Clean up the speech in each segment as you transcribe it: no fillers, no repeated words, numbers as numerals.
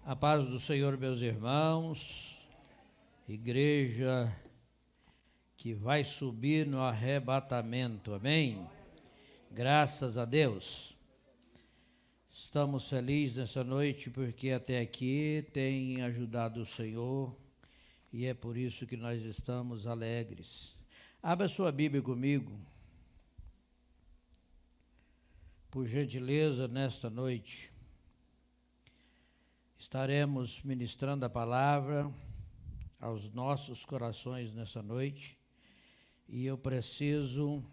A paz do Senhor, meus irmãos, igreja que vai subir no arrebatamento, amém? Graças a Deus. Estamos felizes nessa noite porque até aqui tem ajudado o Senhor e é por isso que nós estamos alegres. Abra sua Bíblia comigo, por gentileza, nesta noite. Estaremos ministrando a palavra aos nossos corações nessa noite e eu preciso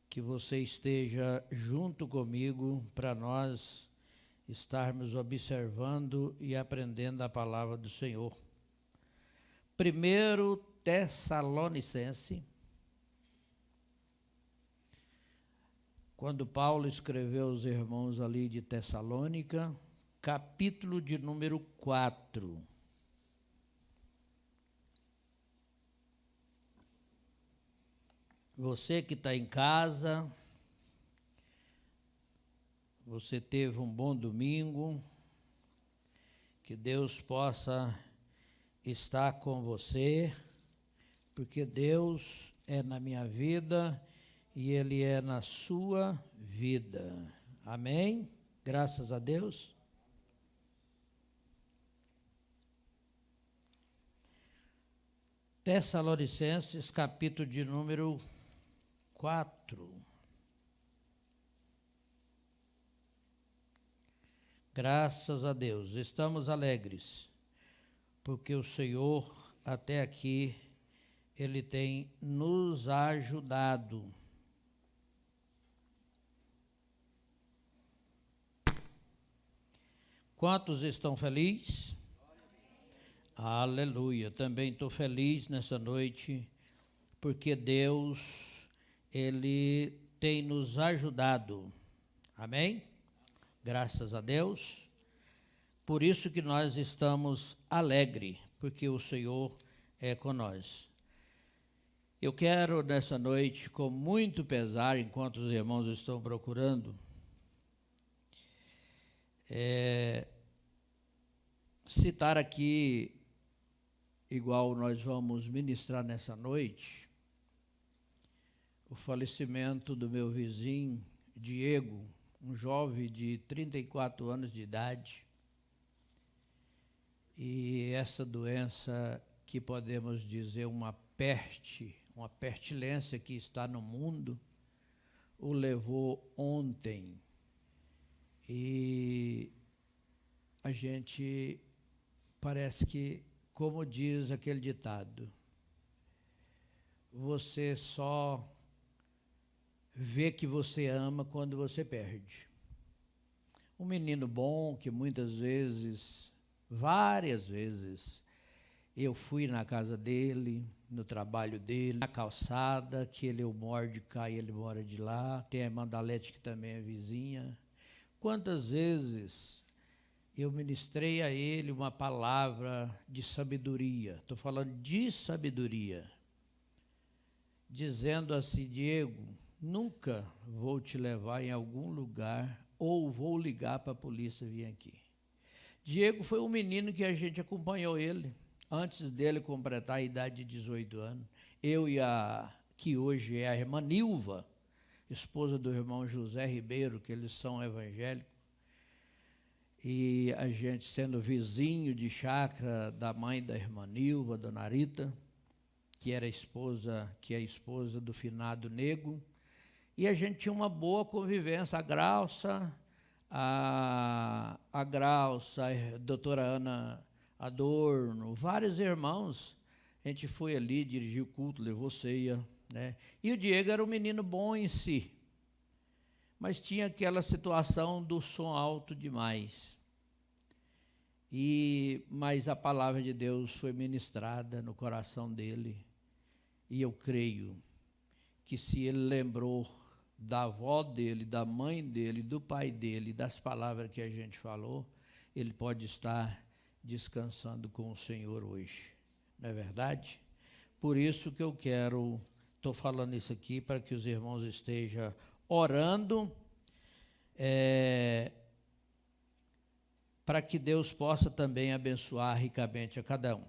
que você esteja junto comigo para nós estarmos observando e aprendendo a palavra do Senhor. 1 Tessalonicense, quando Paulo escreveu aos irmãos ali de Tessalônica, capítulo de número 4. Você que está em casa, você teve um bom domingo, que Deus possa estar com você, porque Deus é na minha vida e Ele é na sua vida. Amém? Graças a Deus. Tessalonicenses, capítulo de número 4. Graças a Deus, estamos alegres, porque o Senhor, até aqui, Ele tem nos ajudado. Quantos estão felizes? Aleluia, também estou feliz nessa noite, porque Deus, Ele tem nos ajudado, amém? Graças a Deus, por isso que nós estamos alegres, porque o Senhor é com nós. Eu quero nessa noite, com muito pesar, enquanto os irmãos estão procurando, citar aqui, igual nós vamos ministrar nessa noite, o falecimento do meu vizinho, Diego, um jovem de 34 anos de idade, e essa doença que podemos dizer uma peste, uma pestilência que está no mundo, o levou ontem, e a gente parece que, como diz aquele ditado, você só vê que você ama quando você perde. Um menino bom que muitas vezes, várias vezes, eu fui na casa dele, no trabalho dele, na calçada, que ele eu moro de cá e ele mora de lá, tem a irmã Dalete que também é vizinha. Quantas vezes eu ministrei a ele uma palavra de sabedoria, estou falando de sabedoria, dizendo assim: Diego, nunca vou te levar em algum lugar ou vou ligar para a polícia vir aqui. Diego foi um menino que a gente acompanhou ele, antes dele completar a idade de 18 anos. Eu e que hoje é a irmã Nilva, esposa do irmão José Ribeiro, que eles são evangélicos, e a gente sendo vizinho de chácara da mãe da irmã Nilva, dona Rita, que é a esposa do finado Nego, e a gente tinha uma boa convivência. A Grauça, a doutora Ana Adorno, vários irmãos, a gente foi ali, dirigiu o culto, levou ceia, né? E o Diego era um menino bom em si, mas tinha aquela situação do som alto demais. Mas a palavra de Deus foi ministrada no coração dele, e eu creio que se ele lembrou da avó dele, da mãe dele, do pai dele, das palavras que a gente falou, ele pode estar descansando com o Senhor hoje, não é verdade? Por isso que eu estou falando isso aqui, para que os irmãos estejam orando, para que Deus possa também abençoar ricamente a cada um.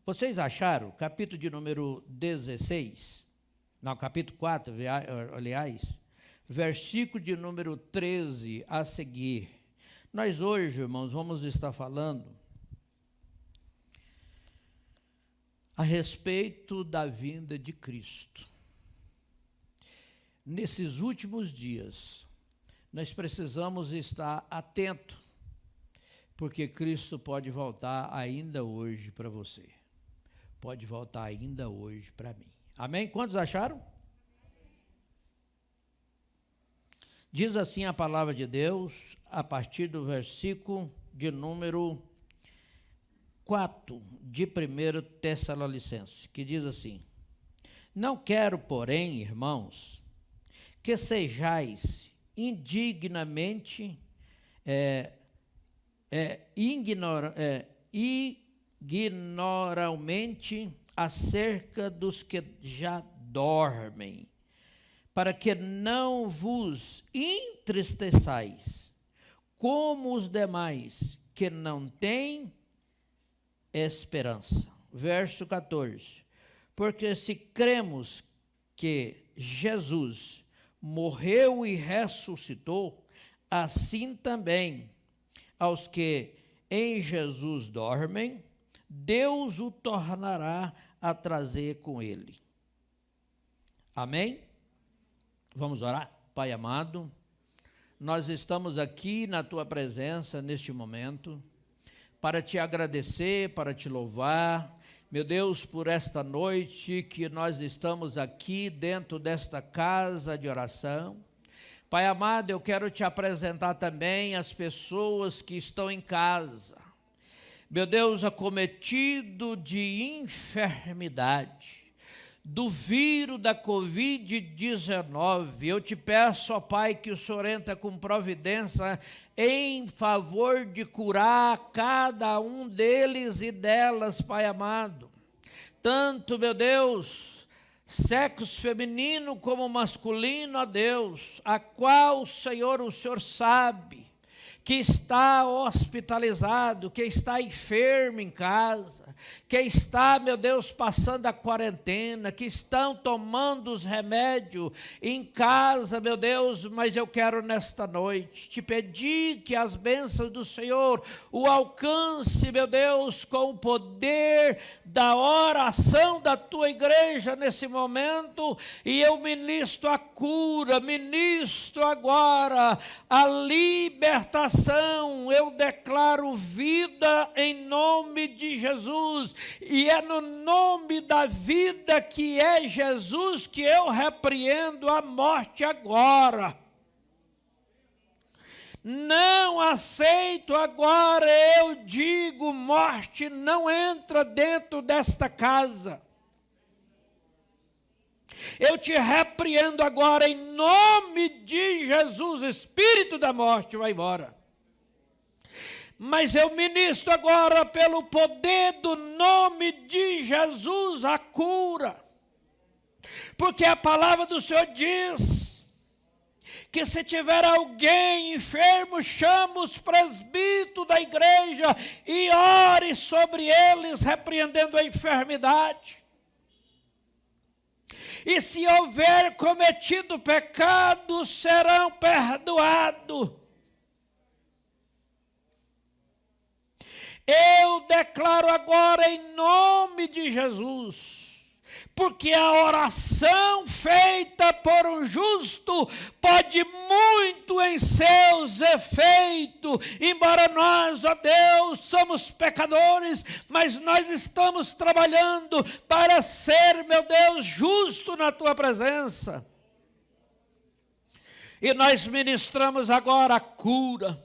Vocês acharam? Capítulo de número 16, não, capítulo 4, aliás, versículo de número 13 a seguir. Nós hoje, irmãos, vamos estar falando a respeito da vinda de Cristo. Nesses últimos dias, nós precisamos estar atentos, porque Cristo pode voltar ainda hoje para você. Pode voltar ainda hoje para mim. Amém? Quantos acharam? Diz assim a palavra de Deus, a partir do versículo de número 4 de 1 Tessalonicenses, que diz assim: não quero, porém, irmãos, que sejais ignoralmente acerca dos que já dormem, para que não vos entristeçais, como os demais que não têm esperança. Verso 14. Porque se cremos que Jesus morreu e ressuscitou, assim também aos que em Jesus dormem, Deus o tornará a trazer com ele. Amém? Vamos orar? Pai amado, nós estamos aqui na tua presença neste momento, para te agradecer, para te louvar, meu Deus, por esta noite que nós estamos aqui dentro desta casa de oração. Pai amado, eu quero te apresentar também as pessoas que estão em casa, meu Deus, acometido de enfermidade, do vírus da Covid-19, eu te peço, ó Pai, que o Senhor entre com providência em favor de curar cada um deles e delas, Pai amado. Tanto, meu Deus, sexo feminino como masculino, ó Deus, a qual, Senhor, o Senhor sabe que está hospitalizado, que está enfermo em casa, que está, meu Deus, passando a quarentena, que estão tomando os remédios em casa, meu Deus, mas eu quero nesta noite te pedir que as bênçãos do Senhor o alcance, meu Deus, com o poder da oração da tua igreja nesse momento, e eu ministro a cura, ministro agora a libertação. Eu declaro vida em nome de Jesus, e é no nome da vida que é Jesus que eu repreendo a morte agora. Não aceito agora, eu digo, morte não entra dentro desta casa. Eu te repreendo agora em nome de Jesus, espírito da morte, vai embora. Mas eu ministro agora pelo poder do nome de Jesus a cura. Porque a palavra do Senhor diz que se tiver alguém enfermo, chama os presbíteros da igreja e ore sobre eles, repreendendo a enfermidade. E se houver cometido pecado, serão perdoados. Eu declaro agora em nome de Jesus, porque a oração feita por um justo pode muito em seus efeitos, embora nós, ó Deus, somos pecadores, mas nós estamos trabalhando para ser, meu Deus, justo na tua presença. E nós ministramos agora a cura,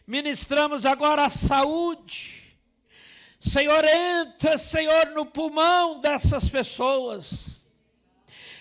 ministramos agora a saúde. Senhor, entra, Senhor, no pulmão dessas pessoas.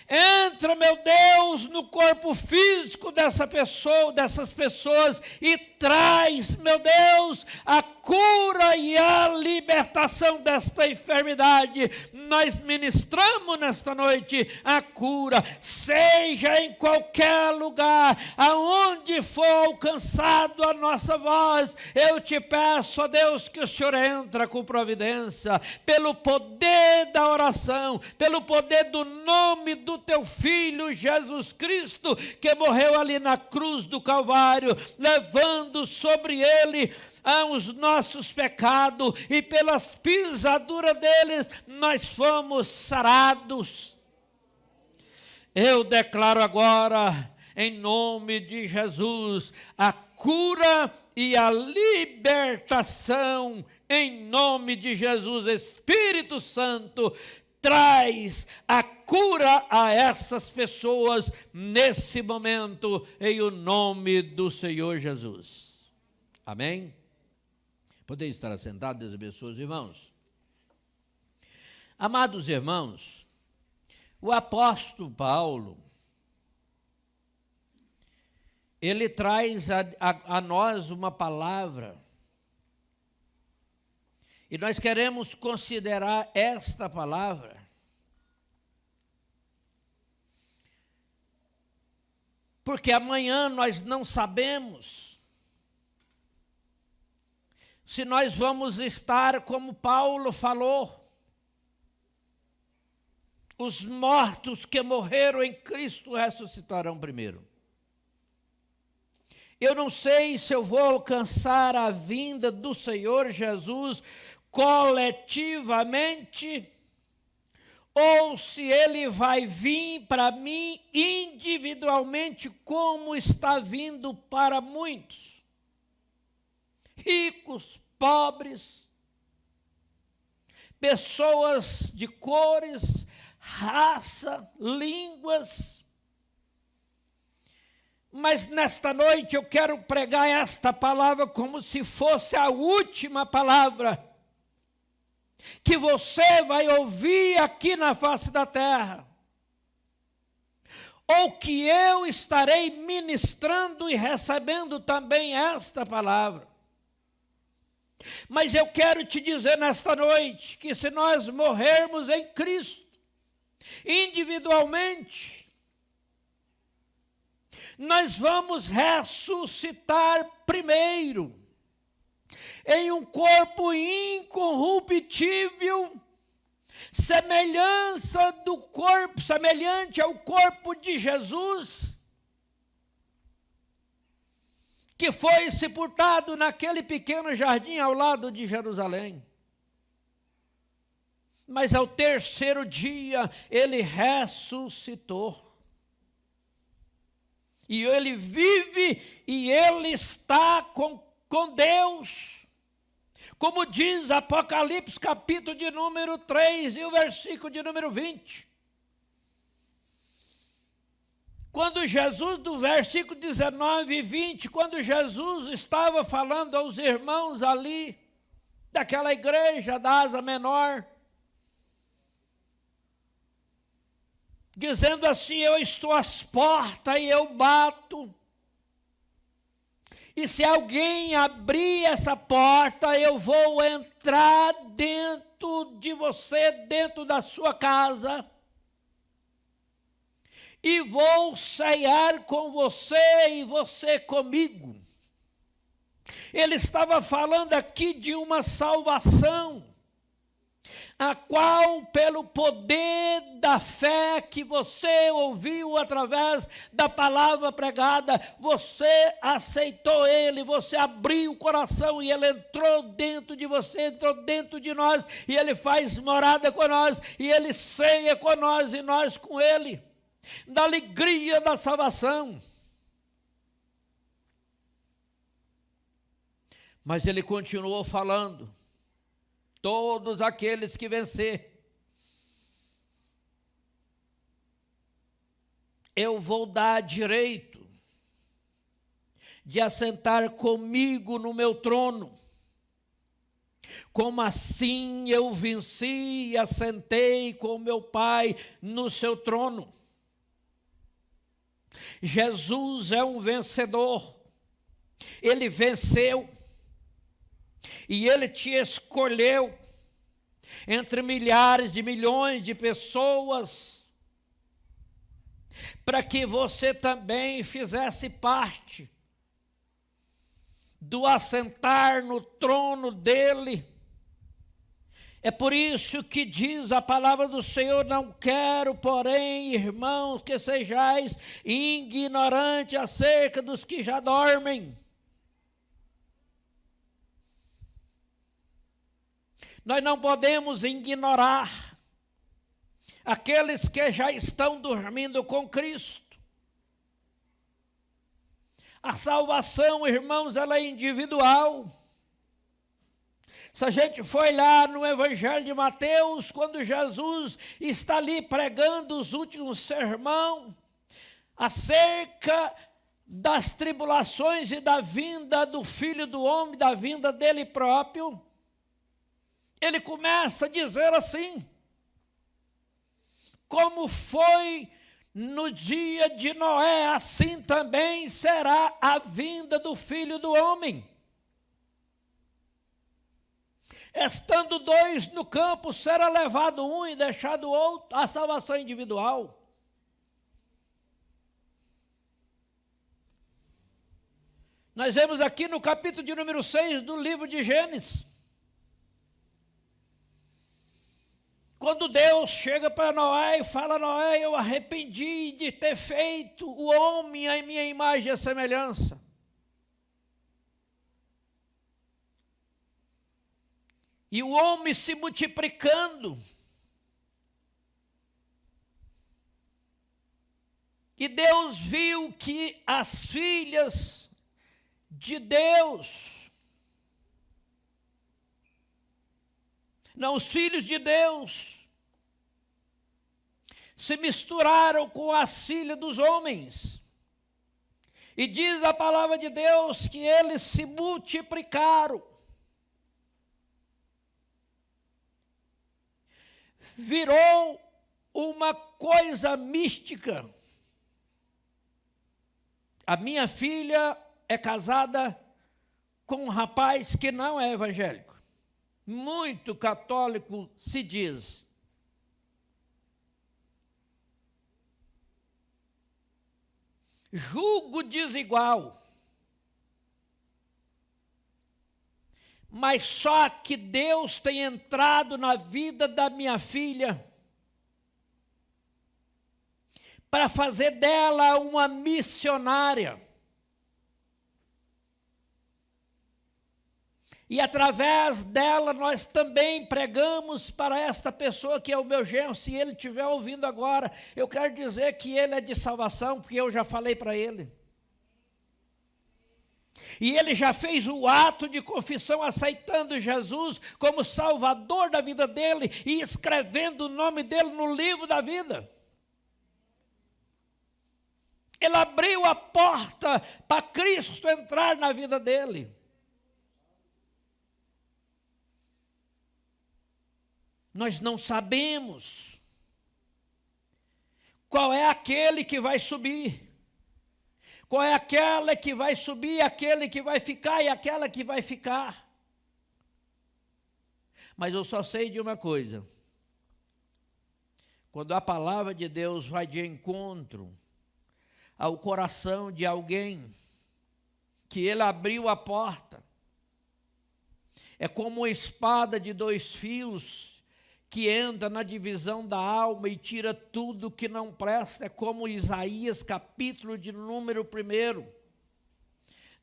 Entra, meu Deus, no corpo físico dessas pessoas e traz, meu Deus, a cura e a libertação desta enfermidade. Nós ministramos nesta noite a cura, seja em qualquer lugar, aonde for alcançado a nossa voz. Eu te peço, ó Deus, que o Senhor entra com providência, pelo poder da oração, pelo poder do nome do teu Filho Jesus Cristo, que morreu ali na cruz do Calvário, levando sobre ele os nossos pecados, e pelas pisaduras deles nós fomos sarados. Eu declaro agora, em nome de Jesus, a cura e a libertação, em nome de Jesus. Espírito Santo, traz a cura a essas pessoas nesse momento, em o nome do Senhor Jesus. Amém? Podem estar assentados, Deus abençoe os irmãos. Amados irmãos, o apóstolo Paulo, ele traz a nós uma palavra, e nós queremos considerar esta palavra porque amanhã nós não sabemos se nós vamos estar como Paulo falou, os mortos que morreram em Cristo ressuscitarão primeiro. Eu não sei se eu vou alcançar a vinda do Senhor Jesus coletivamente, ou se Ele vai vir para mim individualmente, como está vindo para muitos. Ricos, pobres, pessoas de cores, raça, línguas. Mas nesta noite eu quero pregar esta palavra como se fosse a última palavra que você vai ouvir aqui na face da terra, ou que eu estarei ministrando e recebendo também esta palavra. Mas eu quero te dizer nesta noite que se nós morrermos em Cristo, individualmente, nós vamos ressuscitar primeiro, em um corpo incorruptível, semelhante ao corpo de Jesus, que foi sepultado naquele pequeno jardim ao lado de Jerusalém. Mas ao terceiro dia ele ressuscitou. E ele vive e ele está com Deus. Como diz Apocalipse, capítulo de número 3 e o versículo de número 20. Quando Jesus, do versículo 19 e 20, quando Jesus estava falando aos irmãos ali, daquela igreja da Ásia Menor, dizendo assim: eu estou às portas e eu bato. E se alguém abrir essa porta, eu vou entrar dentro de você, dentro da sua casa, e vou ceiar com você e você comigo. Ele estava falando aqui de uma salvação, a qual, pelo poder da fé que você ouviu através da palavra pregada, você aceitou Ele, você abriu o coração e Ele entrou dentro de você, entrou dentro de nós, e Ele faz morada com nós, e Ele ceia com nós e nós com Ele, da alegria da salvação. Mas Ele continuou falando: todos aqueles que vencer, eu vou dar direito de assentar comigo no meu trono, como assim eu venci e assentei com meu Pai no seu trono. Jesus é um vencedor. Ele venceu e Ele te escolheu entre milhares de milhões de pessoas para que você também fizesse parte do assentar no trono dele. É por isso que diz a palavra do Senhor: não quero, porém, irmãos, que sejais ignorantes acerca dos que já dormem. Nós não podemos ignorar aqueles que já estão dormindo com Cristo. A salvação, irmãos, ela é individual. Se a gente for lá no Evangelho de Mateus, quando Jesus está ali pregando os últimos sermões acerca das tribulações e da vinda do Filho do Homem, da vinda dele próprio, ele começa a dizer assim: como foi no dia de Noé, assim também será a vinda do Filho do Homem. Estando dois no campo, será levado um e deixado o outro. A salvação individual. Nós vemos aqui no capítulo de número 6 do livro de Gênesis, quando Deus chega para Noé e fala: Noé, eu arrependi de ter feito o homem à minha imagem e semelhança. E o homem se multiplicando. E Deus viu que as filhas de Deus, não, os filhos de Deus, se misturaram com as filhas dos homens. E diz a palavra de Deus que eles se multiplicaram. Virou uma coisa mística. A minha filha é casada com um rapaz que não é evangélico. Muito católico se diz. Julgo desigual. Mas só que Deus tem entrado na vida da minha filha para fazer dela uma missionária. E através dela nós também pregamos para esta pessoa que é o meu genro. Se ele estiver ouvindo agora, eu quero dizer que ele é de salvação, porque eu já falei para ele. E ele já fez o ato de confissão, aceitando Jesus como Salvador da vida dele e escrevendo o nome dele no livro da vida. Ele abriu a porta para Cristo entrar na vida dele. Nós não sabemos qual é aquele que vai subir. Qual é aquela que vai subir, aquele que vai ficar e aquela que vai ficar. Mas eu só sei de uma coisa. Quando a palavra de Deus vai de encontro ao coração de alguém, que ele abriu a porta, é como uma espada de 2 fios, que entra na divisão da alma e tira tudo que não presta. É como Isaías, capítulo de número 1.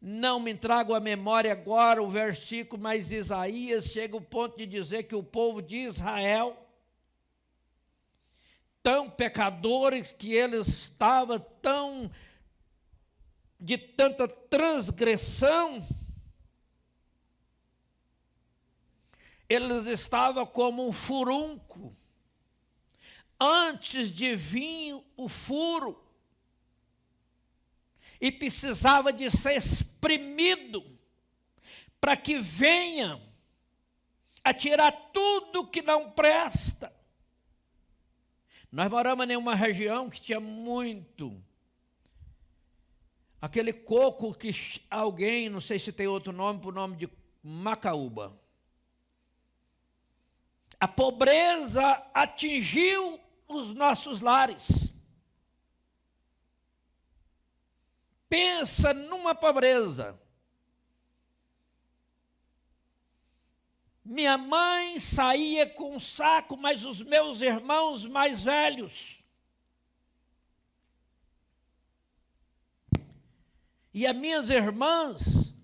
Não me trago à memória agora o versículo, mas Isaías chega ao ponto de dizer que o povo de Israel, tão pecadores que eles estavam, de tanta transgressão, eles estavam como um furúnculo. Antes de vir o furo, e precisava de ser espremido para que venha a tirar tudo que não presta. Nós moramos em uma região que tinha muito aquele coco que alguém, não sei se tem outro nome, por nome de macaúba. A pobreza atingiu os nossos lares. Pensa numa pobreza. Minha mãe saía com um saco, mas os meus irmãos mais velhos e as minhas irmãs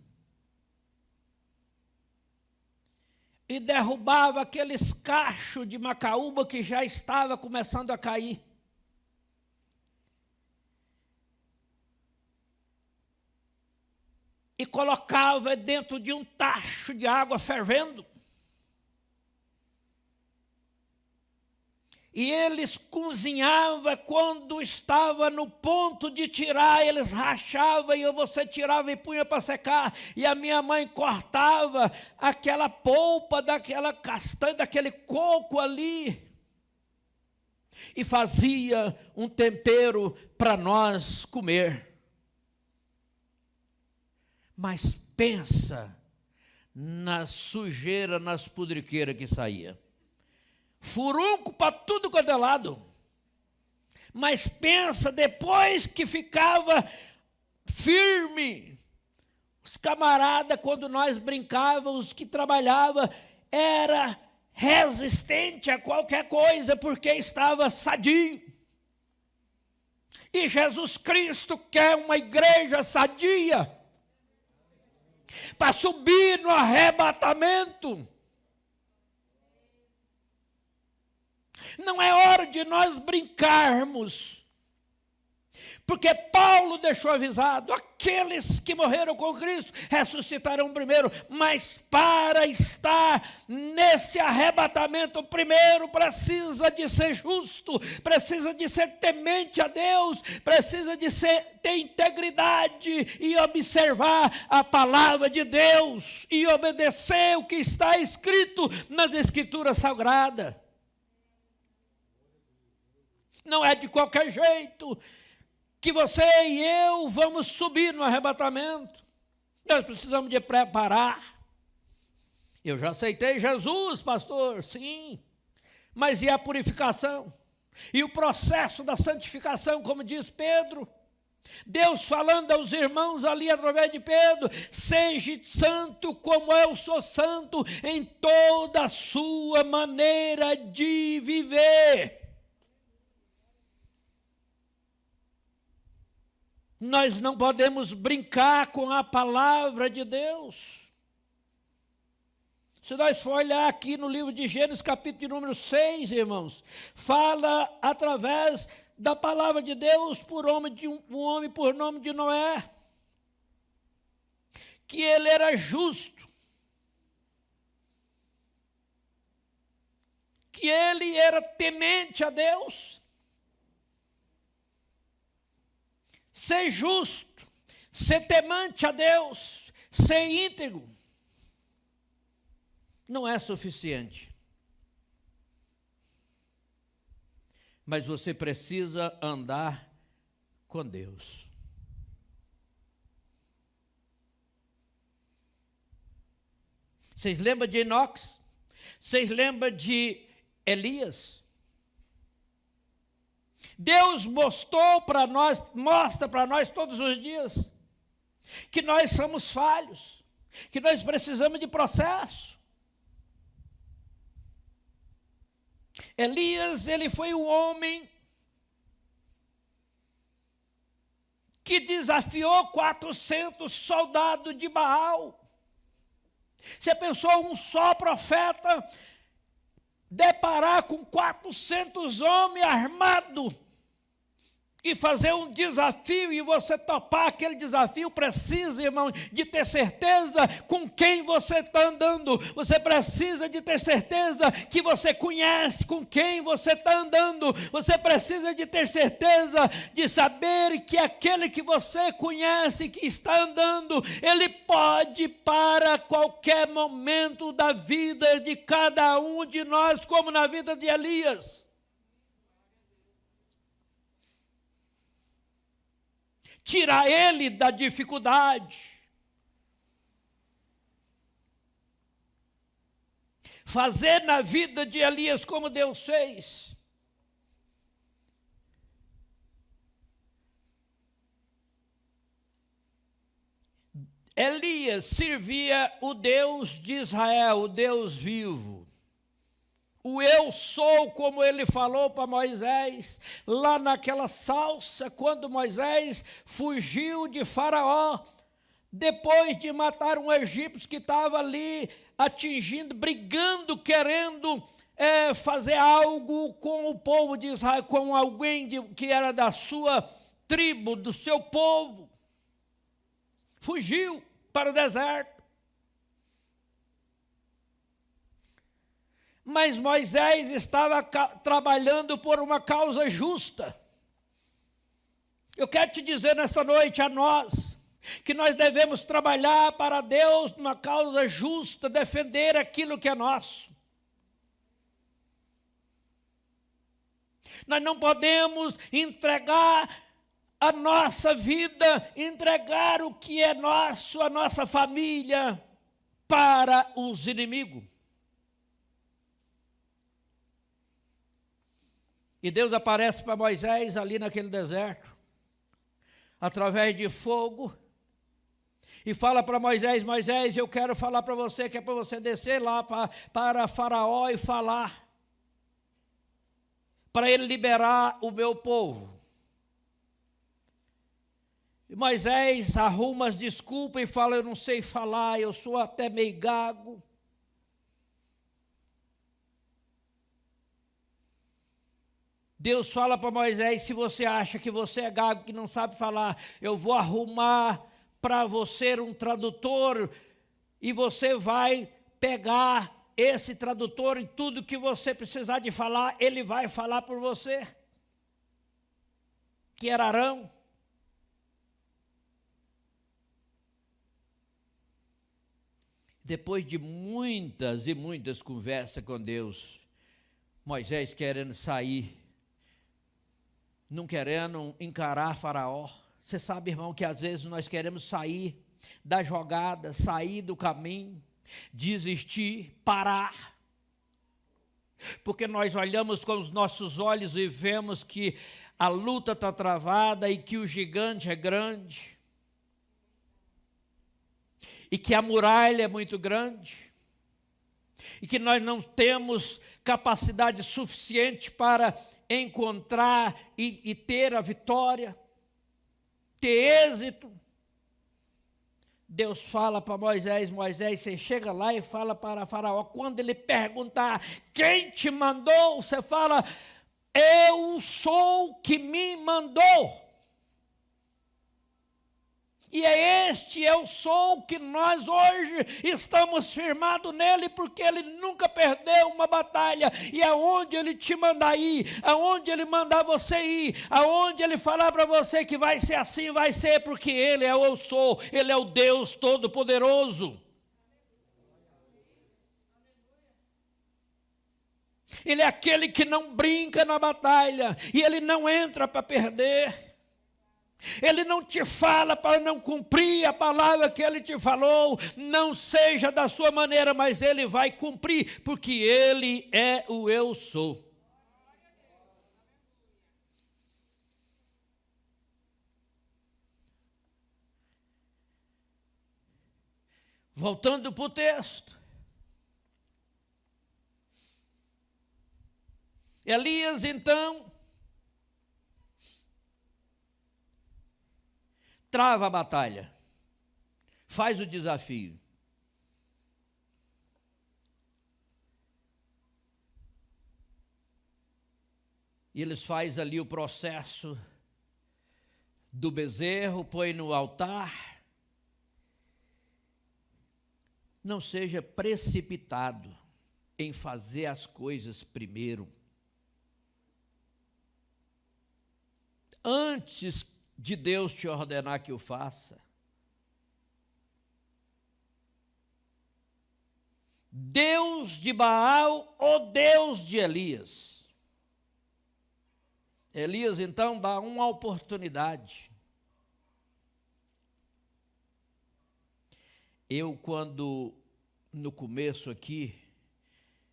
e derrubava aqueles cachos de macaúba que já estava começando a cair. E colocava dentro de um tacho de água fervendo. E eles cozinhavam quando estava no ponto de tirar, eles rachavam e você tirava e punha para secar. E a minha mãe cortava aquela polpa daquela castanha, daquele coco ali. E fazia um tempero para nós comer. Mas pensa na sujeira, nas pudriqueiras que saía. Furunco para tudo quanto é lado. Mas pensa, depois que ficava firme, os camaradas, quando nós brincávamos, os que trabalhavam, era resistente a qualquer coisa, porque estava sadio. E Jesus Cristo quer uma igreja sadia, para subir no arrebatamento. Não é hora de nós brincarmos, porque Paulo deixou avisado, aqueles que morreram com Cristo ressuscitarão primeiro, mas para estar nesse arrebatamento, primeiro precisa de ser justo, precisa de ser temente a Deus, precisa de ter integridade e observar a palavra de Deus e obedecer o que está escrito nas Escrituras Sagradas. Não é de qualquer jeito que você e eu vamos subir no arrebatamento. Nós precisamos de preparar. Eu já aceitei Jesus, pastor, sim. Mas e a purificação? E o processo da santificação, como diz Pedro? Deus falando aos irmãos ali através de Pedro, seja santo como eu sou santo em toda a sua maneira de viver. Nós não podemos brincar com a palavra de Deus. Se nós for olhar aqui no livro de Gênesis, capítulo de número 6, irmãos, fala através da palavra de Deus por um homem por nome de Noé, que ele era justo, que ele era temente a Deus. Ser justo, ser temente a Deus, ser íntegro, não é suficiente. Mas você precisa andar com Deus. Vocês lembram de Enoque? Vocês lembram de Elias? Deus mostra para nós todos os dias que nós somos falhos, que nós precisamos de processo. Elias, ele foi um homem que desafiou 400 soldados de Baal. Você pensou um só profeta deparar com 400 homens armados e fazer um desafio, e você topar aquele desafio? Precisa, irmão, de ter certeza com quem você está andando. Você precisa de ter certeza que você conhece com quem você está andando. Você precisa de ter certeza de saber que aquele que você conhece, que está andando, ele pode para qualquer momento da vida de cada um de nós, como na vida de Elias. tirar ele da dificuldade, fazer na vida de Elias como Deus fez. Elias servia o Deus de Israel, o Deus vivo. O eu sou, como ele falou para Moisés, lá naquela salsa, quando Moisés fugiu de Faraó, depois de matar um egípcio que estava ali atingindo, brigando, querendo fazer algo com o povo de Israel, com alguém que era da sua tribo, do seu povo. Fugiu para o deserto. Mas Moisés estava trabalhando por uma causa justa. Eu quero te dizer nesta noite a nós, que nós devemos trabalhar para Deus numa causa justa, defender aquilo que é nosso. Nós não podemos entregar a nossa vida, entregar o que é nosso, a nossa família, para os inimigos. E Deus aparece para Moisés ali naquele deserto, através de fogo, e fala para Moisés: Moisés, eu quero falar para você que é para você descer lá para Faraó e falar, para ele liberar o meu povo. E Moisés arruma as desculpas e fala: eu não sei falar, eu sou até meio gago. Deus fala para Moisés: se você acha que você é gago, que não sabe falar, eu vou arrumar para você um tradutor, e você vai pegar esse tradutor e tudo que você precisar de falar, ele vai falar por você. Que era Arão. Depois de muitas e muitas conversas com Deus, Moisés querendo sair, não querendo encarar Faraó. Você sabe, irmão, que às vezes nós queremos sair da jogada, sair do caminho, desistir, parar. Porque nós olhamos com os nossos olhos e vemos que a luta está travada e que o gigante é grande. E que a muralha é muito grande. E que nós não temos capacidade suficiente para encontrar e ter a vitória, ter êxito. Deus fala para Moisés: Moisés, você chega lá e fala para Faraó. Quando ele perguntar quem te mandou, você fala: eu sou que me mandou. E este eu sou que nós hoje estamos firmados nele, porque ele nunca perdeu uma batalha. E aonde ele te mandar ir, aonde ele mandar você ir, aonde ele falar para você que vai ser assim, vai ser, porque ele é o eu sou, ele é o Deus Todo-Poderoso. Ele é aquele que não brinca na batalha, e ele não entra para perder. Ele não te fala para não cumprir a palavra que ele te falou, não seja da sua maneira, mas ele vai cumprir, porque ele é o eu sou. Voltando para o texto, Elias então trava a batalha, faz o desafio. E eles fazem ali o processo do bezerro, põe no altar. Não seja precipitado em fazer as coisas primeiro. Antes de Deus te ordenar que o faça. Deus de Baal ou Deus de Elias? Elias então dá uma oportunidade. Eu, quando, no começo aqui,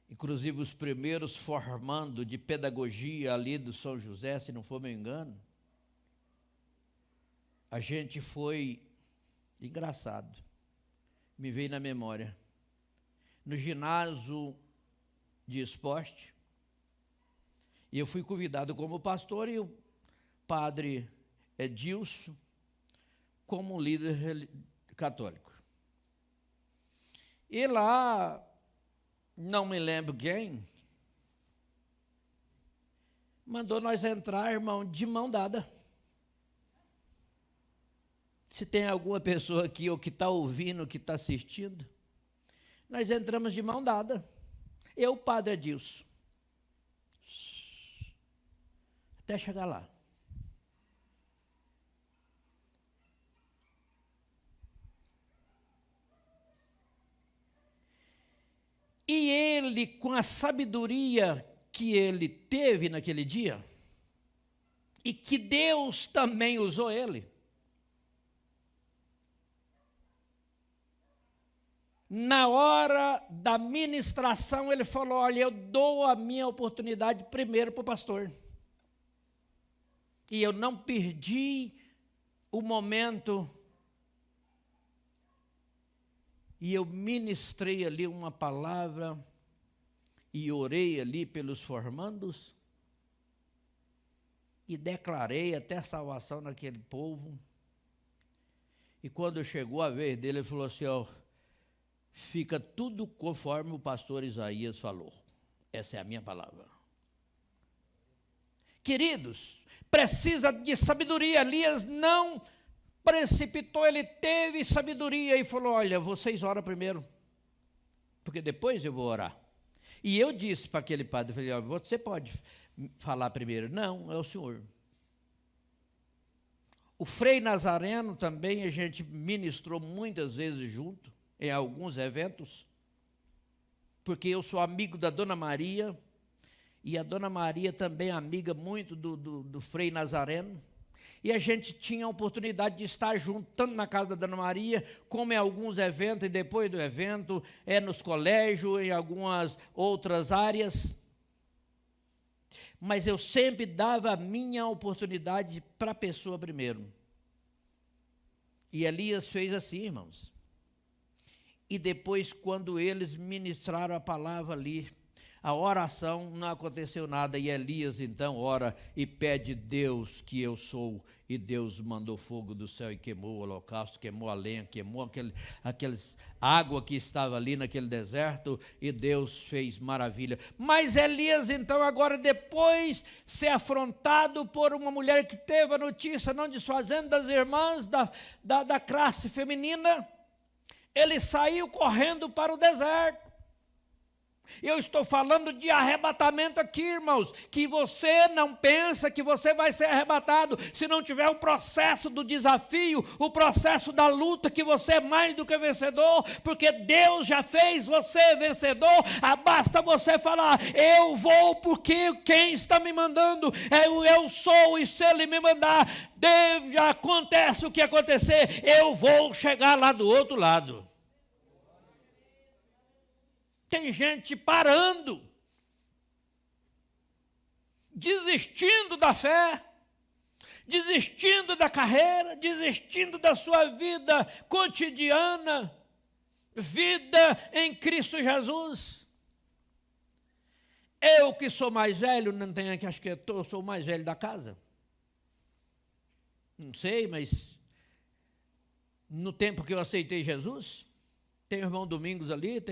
inclusive os primeiros formando de pedagogia ali do São José, se não for me engano, a gente foi, engraçado, me veio na memória, no ginásio de esporte, e eu fui convidado como pastor e o padre Edilson como líder católico. E lá, não me lembro quem, mandou nós entrar, irmão, de mão dada. Se tem alguma pessoa aqui, ou que está ouvindo, ou que está assistindo, nós entramos de mão dada. Eu, padre Edilson. Até chegar lá. E ele, com a sabedoria que ele teve naquele dia, e que Deus também usou ele, na hora da ministração, ele falou: olha, eu dou a minha oportunidade primeiro para o pastor. E eu não perdi o momento. E eu ministrei ali uma palavra e orei ali pelos formandos e declarei até salvação naquele povo. E quando chegou a vez dele, ele falou assim: ó, fica tudo conforme o pastor Isaías falou. Essa é a minha palavra. Queridos, precisa de sabedoria. Elias não precipitou, ele teve sabedoria e falou: olha, vocês oram primeiro, porque depois eu vou orar. E eu disse para aquele padre, falei: olha, você pode falar primeiro. Não, é o senhor. O Frei Nazareno também a gente ministrou muitas vezes junto, em alguns eventos, porque eu sou amigo da Dona Maria, e a Dona Maria também é amiga muito do Frei Nazareno. E a gente tinha a oportunidade de estar junto, tanto na casa da Dona Maria, como em alguns eventos, e depois do evento, nos colégios, em algumas outras áreas. Mas eu sempre dava a minha oportunidade para a pessoa primeiro. E Elias fez assim, irmãos. E depois, quando eles ministraram a palavra ali, a oração, não aconteceu nada, e Elias então ora e pede: Deus que eu sou, e Deus mandou fogo do céu e queimou o holocausto, queimou a lenha, queimou aqueles água que estava ali naquele deserto, e Deus fez maravilha. Mas Elias então agora, depois ser afrontado por uma mulher que teve a notícia, não desfazendo das irmãs da classe feminina, ele saiu correndo para o deserto. Eu estou falando de arrebatamento aqui, irmãos, que você não pensa que você vai ser arrebatado se não tiver o processo do desafio, o processo da luta, que você é mais do que vencedor, porque Deus já fez você vencedor. Basta você falar: eu vou porque quem está me mandando eu sou, e se Ele me mandar, acontece o que acontecer, eu vou chegar lá do outro lado. Tem gente parando, desistindo da fé, desistindo da carreira, desistindo da sua vida cotidiana, vida em Cristo Jesus. Eu que sou mais velho, não tenho aqui, acho que eu sou o mais velho da casa. Não sei, mas no tempo que eu aceitei Jesus, tem o irmão Domingos ali,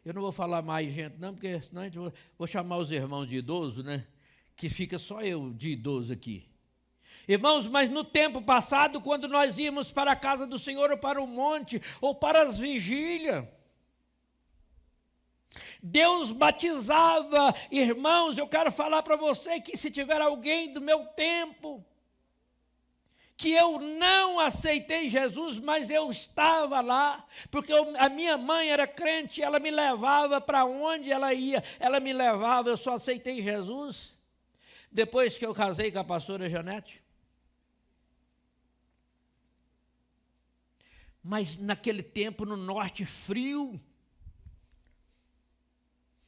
eu não vou falar mais gente não, porque senão vou chamar os irmãos de idoso, né? Que fica só eu de idoso aqui. Irmãos, mas no tempo passado, quando nós íamos para a casa do Senhor, ou para o monte, ou para as vigílias, Deus batizava. Irmãos, eu quero falar para você que se tiver alguém do meu tempo, que eu não aceitei Jesus, mas eu estava lá, porque a minha mãe era crente, ela me levava para onde ela ia, ela me levava, eu só aceitei Jesus depois que eu casei com a pastora Janete. Mas naquele tempo, no norte, frio.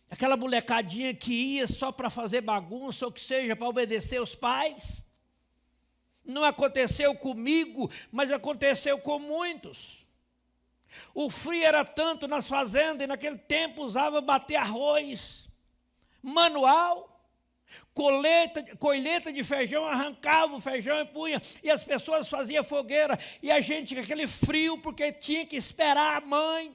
Aquela molecadinha que ia só para fazer bagunça, ou que seja, para obedecer os pais. Não aconteceu comigo, mas aconteceu com muitos. O frio era tanto nas fazendas, e naquele tempo usava bater arroz manual. Colheita de feijão, arrancava o feijão e punha, e as pessoas faziam fogueira, e a gente com aquele frio, porque tinha que esperar a mãe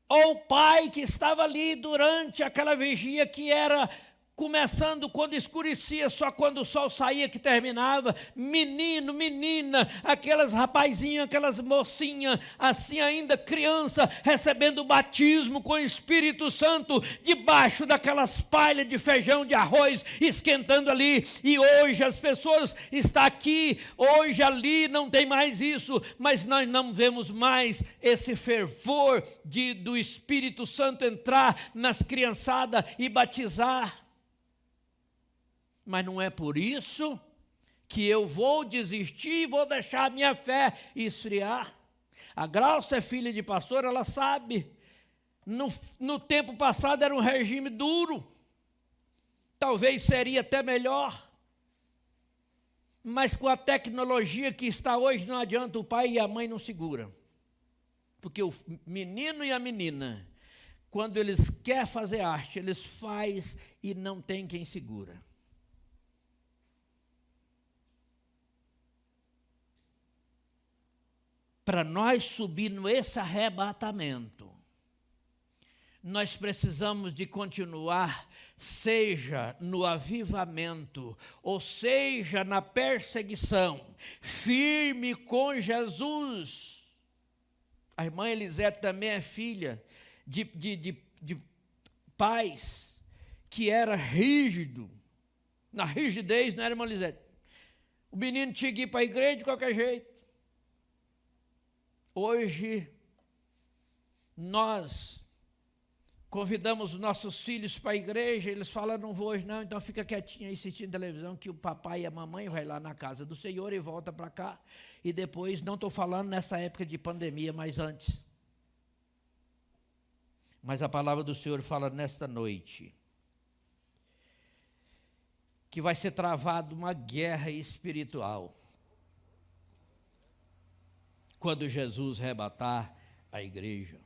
ou o pai que estava ali durante aquela vigia, que era começando quando escurecia, só quando o sol saía que terminava. Menino, menina, aquelas rapazinhas, aquelas mocinhas, assim ainda criança, recebendo o batismo com o Espírito Santo, debaixo daquelas palhas de feijão, de arroz, esquentando ali. E hoje as pessoas estão aqui, hoje ali, não tem mais isso, mas nós não vemos mais esse fervor do Espírito Santo entrar nas criançadas e batizar. Mas não é por isso que eu vou desistir e vou deixar a minha fé esfriar. A Glaucia é filha de pastor, ela sabe. No tempo passado era um regime duro. Talvez seria até melhor. Mas com a tecnologia que está hoje, não adianta, o pai e a mãe não seguram. Porque o menino e a menina, quando eles querem fazer arte, eles fazem e não tem quem segura. Para nós subir nesse arrebatamento, nós precisamos de continuar, seja no avivamento, ou seja na perseguição, firme com Jesus. A irmã Elisete também é filha de pais que era rígido. Na rigidez, não era, irmã Elisete? O menino tinha que ir para a igreja de qualquer jeito. Hoje, nós convidamos os nossos filhos para a igreja, eles falam, não vou hoje não, então fica quietinho aí assistindo televisão, que o papai e a mamãe vai lá na casa do Senhor e volta para cá. E depois, não estou falando nessa época de pandemia, mas antes. Mas a palavra do Senhor fala nesta noite que vai ser travada uma guerra espiritual quando Jesus arrebatar a igreja.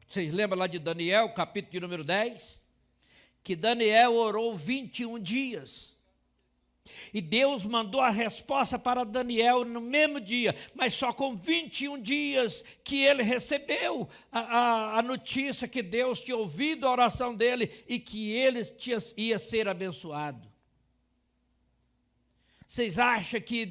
Vocês lembram lá de Daniel, capítulo de número 10? Que Daniel orou 21 dias. E Deus mandou a resposta para Daniel no mesmo dia, mas só com 21 dias que ele recebeu a notícia que Deus tinha ouvido a oração dele e que ele ia ser abençoado. Vocês acham que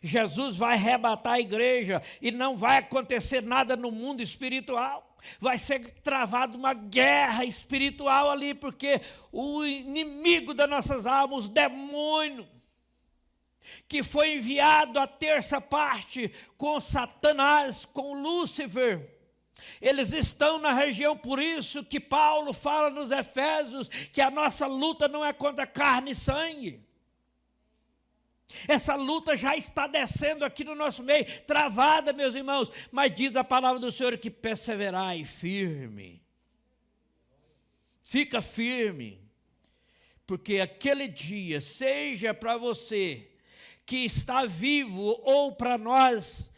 Jesus vai arrebatar a igreja e não vai acontecer nada no mundo espiritual? Vai ser travada uma guerra espiritual ali, porque o inimigo das nossas almas, o demônio, que foi enviado a terça parte com Satanás, com Lúcifer, eles estão na região. Por isso que Paulo fala nos Efésios que a nossa luta não é contra carne e sangue. Essa luta já está descendo aqui no nosso meio, travada, meus irmãos, mas diz a palavra do Senhor que perseverai firme. Fica firme, porque aquele dia, seja para você que está vivo, ou para nós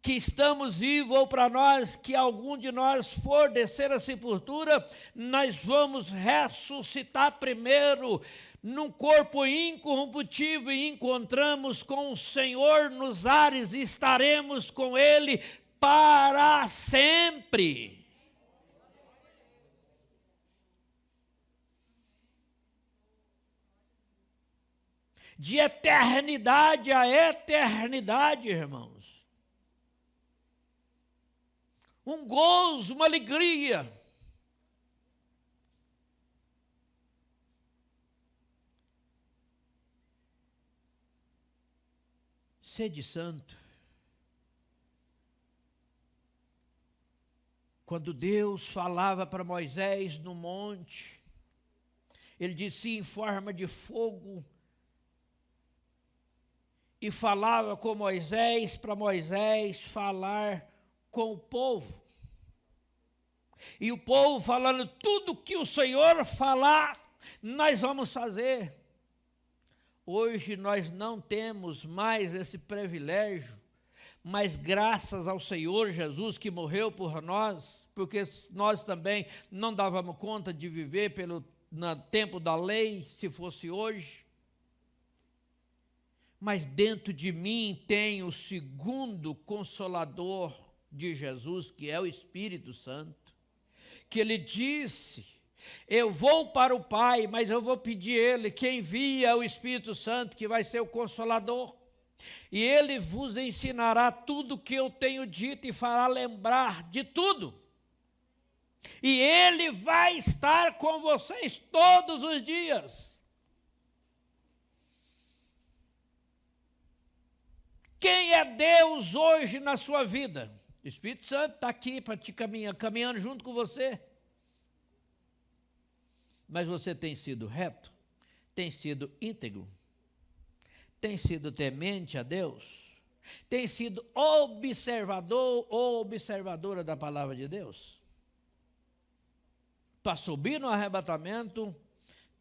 que estamos vivos, ou para nós que algum de nós for descer a sepultura, nós vamos ressuscitar primeiro num corpo incorruptível e encontramos com o Senhor nos ares e estaremos com Ele para sempre. De eternidade a eternidade, irmãos. Um gozo, uma alegria. Sede santo. Quando Deus falava para Moisés no monte, ele disse em forma de fogo, e falava com Moisés, para Moisés falar com o povo. E o povo falando, tudo que o Senhor falar, nós vamos fazer. Hoje nós não temos mais esse privilégio, mas graças ao Senhor Jesus que morreu por nós, porque nós também não dávamos conta de viver no tempo da lei, se fosse hoje. Mas dentro de mim tem o segundo Consolador de Jesus, que é o Espírito Santo, que ele disse, eu vou para o Pai, mas eu vou pedir ele que envia o Espírito Santo, que vai ser o Consolador, e ele vos ensinará tudo o que eu tenho dito e fará lembrar de tudo. E ele vai estar com vocês todos os dias. Quem é Deus hoje na sua vida? O Espírito Santo está aqui para te caminhando junto com você. Mas você tem sido reto? Tem sido íntegro? Tem sido temente a Deus? Tem sido observador ou observadora da palavra de Deus? Para subir no arrebatamento,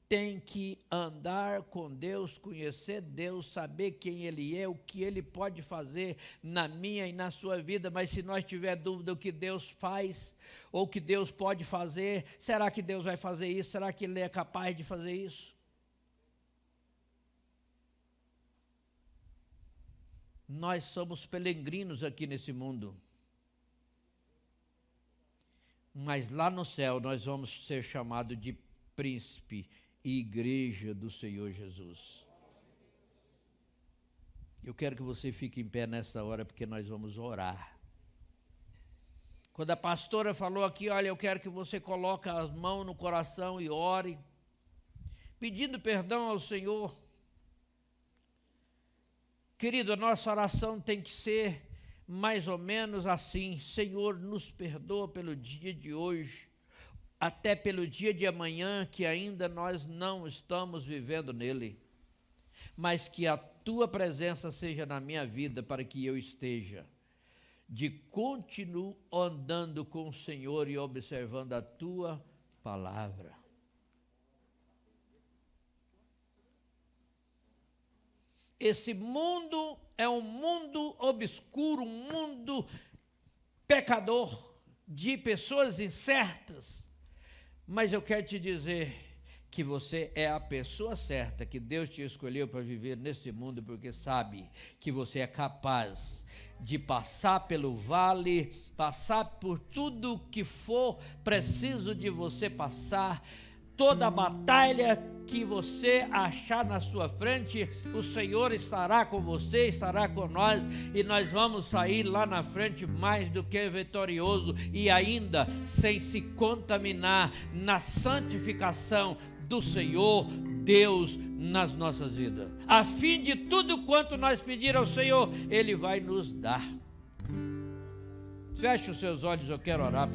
tem que andar com Deus, conhecer Deus, saber quem Ele é, o que Ele pode fazer na minha e na sua vida. Mas se nós tiver dúvida do que Deus faz, ou o que Deus pode fazer, será que Deus vai fazer isso? Será que Ele é capaz de fazer isso? Nós somos peregrinos aqui nesse mundo. Mas lá no céu nós vamos ser chamados de príncipe e igreja do Senhor Jesus. Eu quero que você fique em pé nessa hora, porque nós vamos orar. Quando a pastora falou aqui, olha, eu quero que você coloque as mãos no coração e ore, pedindo perdão ao Senhor. Querido, a nossa oração tem que ser mais ou menos assim: Senhor, nos perdoa pelo dia de hoje, até pelo dia de amanhã, que ainda nós não estamos vivendo nele, mas que a Tua presença seja na minha vida, para que eu esteja de continuo andando com o Senhor e observando a Tua palavra. Esse mundo é um mundo obscuro, um mundo pecador, de pessoas incertas. Mas eu quero te dizer que você é a pessoa certa, que Deus te escolheu para viver nesse mundo, porque sabe que você é capaz de passar pelo vale, passar por tudo que for preciso de você passar, toda a batalha que você achar na sua frente, o Senhor estará com você, estará com nós, e nós vamos sair lá na frente mais do que vitorioso, e ainda sem se contaminar na santificação do Senhor Deus nas nossas vidas, a fim de tudo quanto nós pedir ao Senhor, Ele vai nos dar. Feche os seus olhos, eu quero orar.